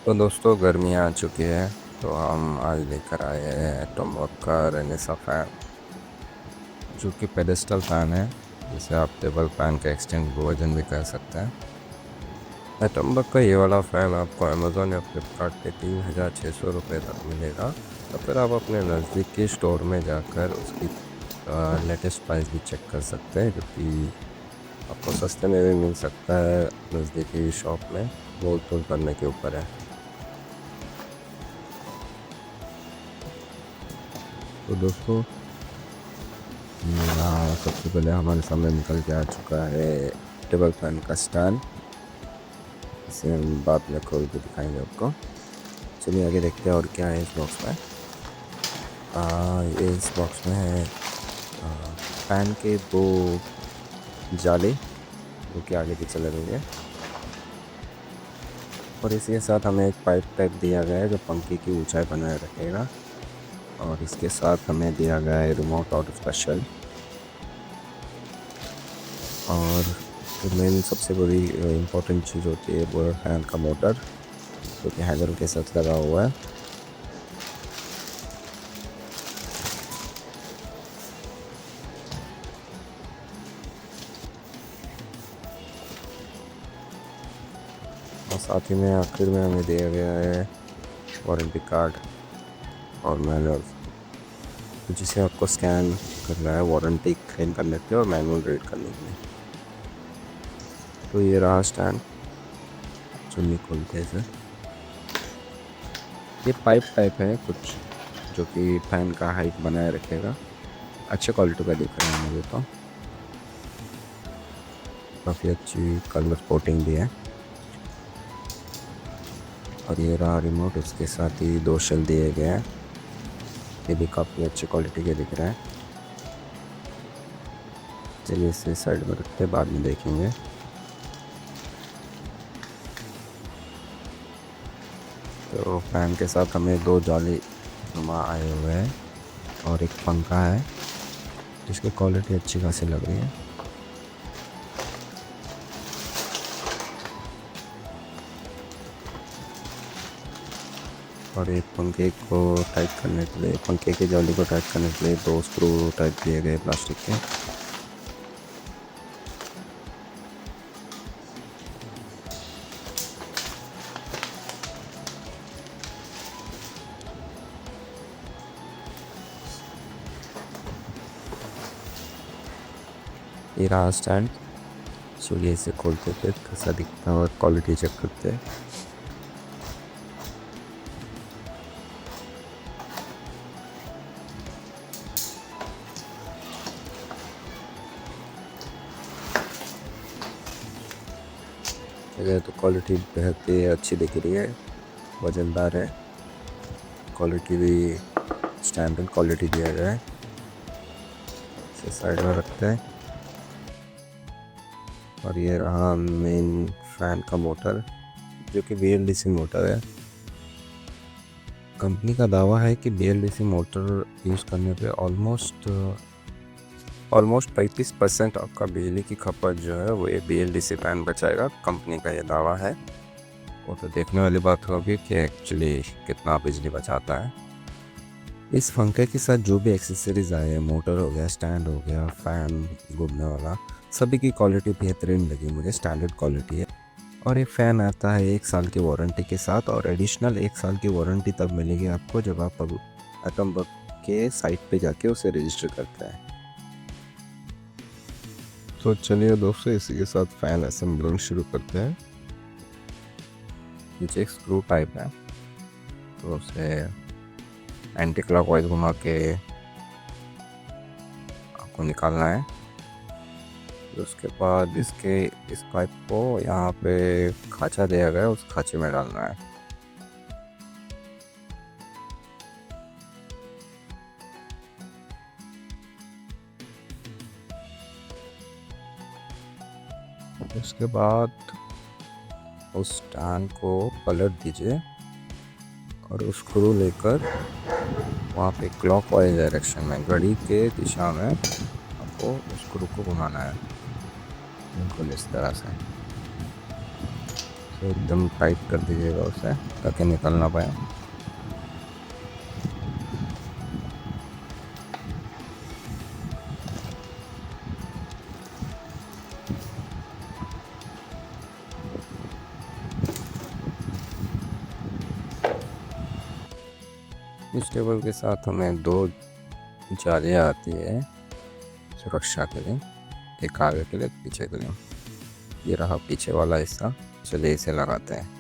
तो दोस्तों गर्मियाँ आ चुकी है। तो हम आज लेकर आए हैं एटॉमवॉक का रेनेसा फ़ैन, जो कि पेडेस्टल फ़ैन है, जिसे आप टेबल फ़ैन का एक्सटेंड वर्जन भी कह सकते हैं। एटॉमवॉक का ये वाला फ़ैन आपको अमेज़ॉन या फ्लिपकार्ट पे 3,600 रुपये तक मिलेगा, या फिर आप अपने नज़दीकी स्टोर में जाकर उसकी लेटेस्ट प्राइस भी चेक कर सकते हैं, जो कि आपको सस्ते में भी मिल सकता है नज़दीकी शॉप में। मोल तोल करने के ऊपर है। तो दोस्तों यहाँ सबसे पहले हमारे सामने निकल के आ चुका है टेबल फैन का स्टैंड। इसे हम बाद में खोल के दिखाएंगे आपको। चलिए आगे देखते हैं और क्या है इस बॉक्स में। ये इस बॉक्स में है फैन के दो जाले, जो कि आगे पीछे लगेंगे, और इसी के साथ हमें एक पाइप टाइप दिया गया है जो पंखे की ऊंचाई बनाए रखेगा। और इसके साथ हमें दिया गया है रिमोट और उसका शेल। और जो मेन सबसे बड़ी इम्पोर्टेंट चीज़ होती है वो है फैन का मोटर, जो कि हैंडल के साथ लगा हुआ है। और साथ ही में आखिर में हमें दिया गया है वारंटी कार्ड और मैनुअल, जिसे आपको स्कैन करना है वारंटी क्लेम करने के लिए और मैनुअल रीड करने के लिए। तो ये रहा स्टैंड। चुन्नी खोलते हैं इसे। ये पाइप टाइप है कुछ, जो कि फैन का हाइट बनाए रखेगा। अच्छे क्वालिटी का दिख रहा है मुझे तो। काफ़ी अच्छी कलर कोटिंग भी है। और ये रहा रिमोट, उसके साथ ही दो शेल दिए गए हैं। ये भी काफ़ी अच्छी क्वालिटी के दिख रहे हैं। चलिए इसे साइड में रखते हैं, बाद में देखेंगे। तो फैन के साथ हमें दो जाली नुमा आए हुए हैं और एक पंखा है, जिसकी क्वालिटी अच्छी खासी लग रही है। और एक पंखे को टाइट करने के लिए, पंखे की जाली को टाइट करने के लिए दो स्क्रू टाइट दिए गए प्लास्टिक के। ये रहा स्टैंड। चलिए इसे खोलते थे कैसा दिखता है और क्वालिटी चेक करते हैं। अगर तो क्वालिटी बेहद ही अच्छी दिख रही है, वजनदार है। क्वालिटी भी स्टैंडर्ड क्वालिटी दिया गया है। इसे साइड में रखते हैं। और ये रहा मेन फैन का मोटर, जो कि BLDC मोटर है। कंपनी का दावा है कि BLDC मोटर यूज़ करने पे ऑलमोस्ट 35% आपका बिजली की खपत जो है वो ये BLDC फैन बचाएगा। कंपनी का ये दावा है। वो तो देखने वाली बात होगी कि एक्चुअली कितना बिजली बचाता है। इस पंखे के साथ जो भी एक्सेसरीज आए हैं, मोटर हो गया, स्टैंड हो गया, फ़ैन घूमने वाला, सभी की क्वालिटी बेहतरीन लगी मुझे। स्टैंडर्ड क्वालिटी है। और ये फ़ैन आता है 1 साल की वारंटी के साथ, और एडिशनल 1 साल की वारंटी तब मिलेगी आपको जब आप एटॉमवॉक के साइट पे जाके उसे रजिस्टर करते हैं। तो चलिए दोस्तों, इसी के साथ फ़ैन असेंबलिंग शुरू करते हैं। नीचे एक स्क्रू टाइप है, तो उसे एंटी क्लॉकवाइज घुमा के आपको निकालना है। फिर उसके बाद इस पाइप को यहाँ पे खाँचा दिया गया है, उस खाँचे में डालना है। उसके बाद उस स्टैंड को पलट दीजिए और उस स्क्रू लेकर वहाँ पे क्लॉकवाइज डायरेक्शन में, घड़ी के दिशा में आपको उस स्क्रू को घुमाना है, बिल्कुल इस तरह से। एकदम टाइट कर दीजिएगा उसे ताकि निकल ना पाए। इस टेबल के साथ हमें दो जालियाँ आती है सुरक्षा के लिए, एक आगे के लिए एक पीछे के लिए। ये रहा पीछे वाला हिस्सा, चलिए इसे लगाते हैं।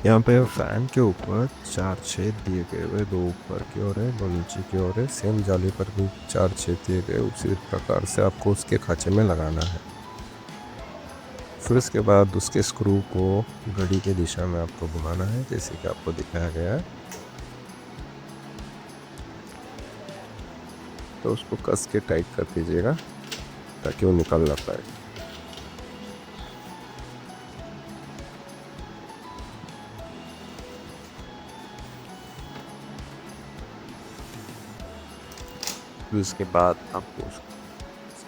यहाँ पे फैन के ऊपर 4 छेद दिए गए हुए, 2 ऊपर की ओर है, 2 नीचे की ओर है। सेम जाली पर भी 4 छेद दिए गए, उसी प्रकार से आपको उसके खांचे में लगाना है। फिर उसके बाद उसके स्क्रू को घड़ी के दिशा में आपको घुमाना है, जैसे कि आपको दिखाया गया है। तो उसको कस के टाइट कर दीजिएगा ताकि वो निकल ना पाए। फिर उसके बाद आपको उस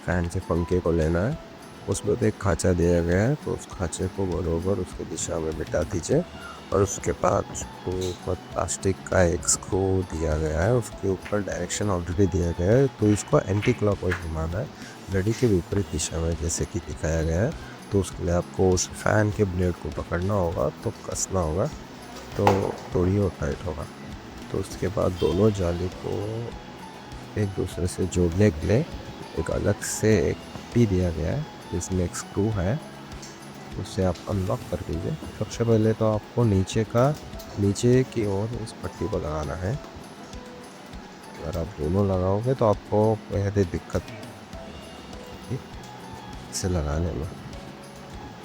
फैन से पंखे को लेना है, उसमें तो एक खांचा दिया गया है, तो उस खांचे को बराबर उसके दिशा में बिठा दीजिए। और उसके बाद उसको ऊपर प्लास्टिक का एक स्क्रू दिया गया है, उसके ऊपर डायरेक्शन ऑलरेडी दिया गया है, तो इसको एंटी क्लॉकवाइज घुमाना है घड़ी के विपरीत दिशा में, जैसे कि दिखाया गया है। तो उसके लिए आपको उस फैन के ब्लेड को पकड़ना होगा, तो कसना होगा, तो थोड़ी और टाइट होगा। तो उसके बाद दोनों जाली को एक दूसरे से जोड़ने के लिए एक अलग से एक पट्टी दिया गया है, जिसमें एक स्क्रू है, उसे आप अनलॉक कर दीजिए। सबसे पहले तो आपको नीचे की ओर इस पट्टी को लगाना है। अगर आप दोनों लगाओगे तो आपको पहले दिक्कत इसे लगाने में।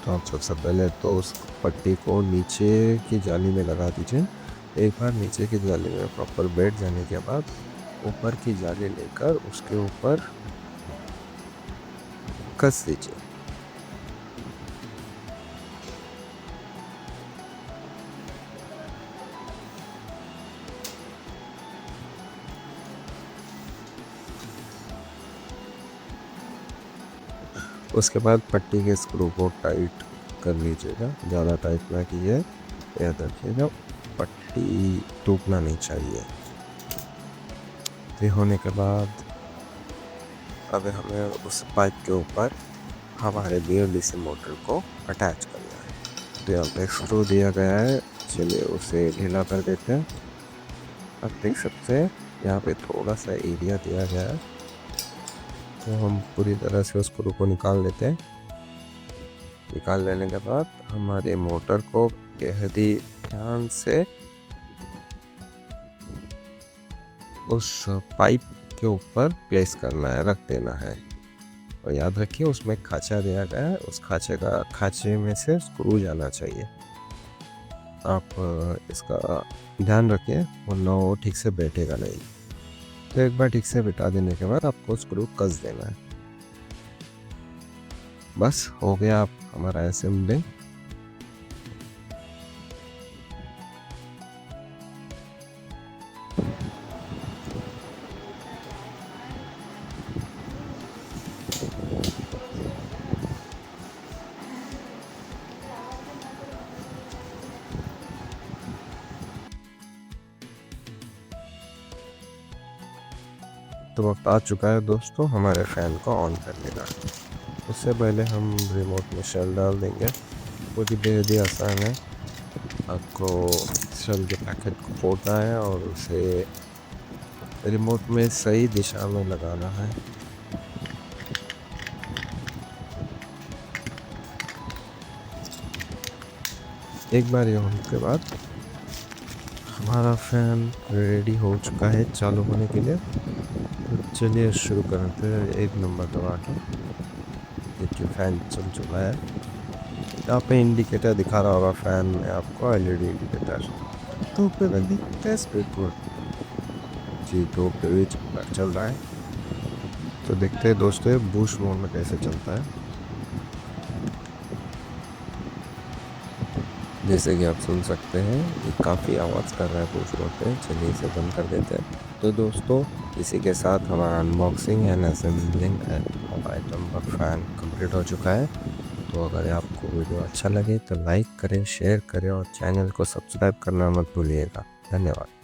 तो आप सबसे पहले तो उस पट्टी को नीचे की जाली में लगा दीजिए। एक बार नीचे की जाली में प्रॉपर बैठ जाने के बाद ऊपर की जाली लेकर उसके ऊपर कस दीजिए। उसके बाद पट्टी के स्क्रू को टाइट कर लीजिएगा, ज़्यादा टाइट ना कीजिए, याद रखिएगा पट्टी टूटना नहीं चाहिए। ये होने के बाद अब हमें उस पाइप के ऊपर हमारे BLDC मोटर को अटैच करना है। तो यहाँ पे स्क्रू दिया गया है, चलिए उसे ढीला कर देते हैं। अब देख सकते हैं यहाँ पे थोड़ा सा एरिया दिया गया है, तो हम पूरी तरह से उस स्क्रू को निकाल लेते हैं। निकाल लेने के बाद हमारे मोटर को बेहद ही ध्यान से उस पाइप के ऊपर प्लेस करना है, रख देना है। और याद रखिए उसमें खांचा दिया गया है, उस खांचे में से स्क्रू जाना चाहिए। आप इसका ध्यान रखिए वरना वो ठीक से बैठेगा नहीं। तो एक बार ठीक से बिठा देने के बाद आपको स्क्रू कस देना है। बस हो गया आप हमारा असेंबली। तो वक्त आ चुका है दोस्तों हमारे फ़ैन को ऑन करने का। उससे पहले हम रिमोट में शेल डाल देंगे, वो भी बेहद ही आसान है। आपको शेल के पैकेट को फोड़ना है और उसे रिमोट में सही दिशा में लगाना है। एक बार ये होने के बाद हमारा फ़ैन रेडी हो चुका है चालू होने के लिए। तो चलिए शुरू करते हैं। 1 नंबर दबा के देखिए फ़ैन चल चुका है। यहाँ पे इंडिकेटर दिखा रहा होगा फ़ैन में आपको, LED इंडिकेटर। तो पहले टेस्ट रिपोर्ट जी, तो पे चल रहा है। तो देखते हैं दोस्तों ये बूस्ट मोड में कैसे चलता है। जैसे कि आप सुन सकते हैं ये काफ़ी आवाज़ कर रहा है बूस्ट मोड पे। चलिए इसे बंद कर देते हैं। तो दोस्तों इसी के साथ हमारा unboxing and assembling of item work fan complete हो चुका है। तो अगर आपको वीडियो अच्छा लगे तो लाइक करें, शेयर करें और चैनल को सब्सक्राइब करना मत भूलिएगा। धन्यवाद।